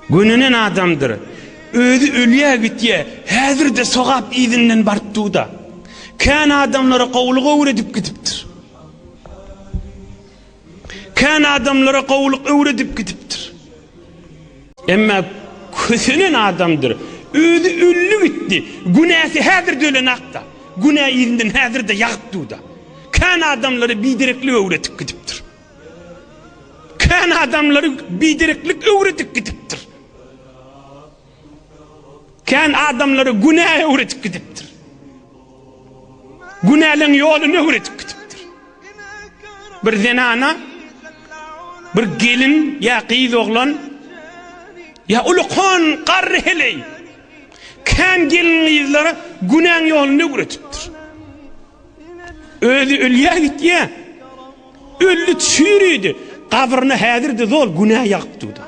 Gününen adamdır. Özü ölüye gitye, häzir de sogap izinden barttuda. Kän adamlara qowluq öwredip gidipdir. Kän adamlara qowluq öwredip gidipdir. Emma kösünen adamdır. Özü öllü gitti. Günäsi häzir de ölen akta. Günä izinden häzir de ýagtduda. Kän adamları bidirekli öwredip gidipdir. Kän adamları bidireklik öwredip gidipdir. Kän adamları günähe öwredip gidipdir. Günäleň ýolyny öwredip gidipdir. Bir zenana, bir gelin ya kıyız oğlan ya ulukhan qarry heley. Kän gelin kıyızlara günäň ýolyny öwredipdir. Özü ölýär gitýär. Öllü çürüýdi. Qabryny häzirde zor günä ýagtdyda.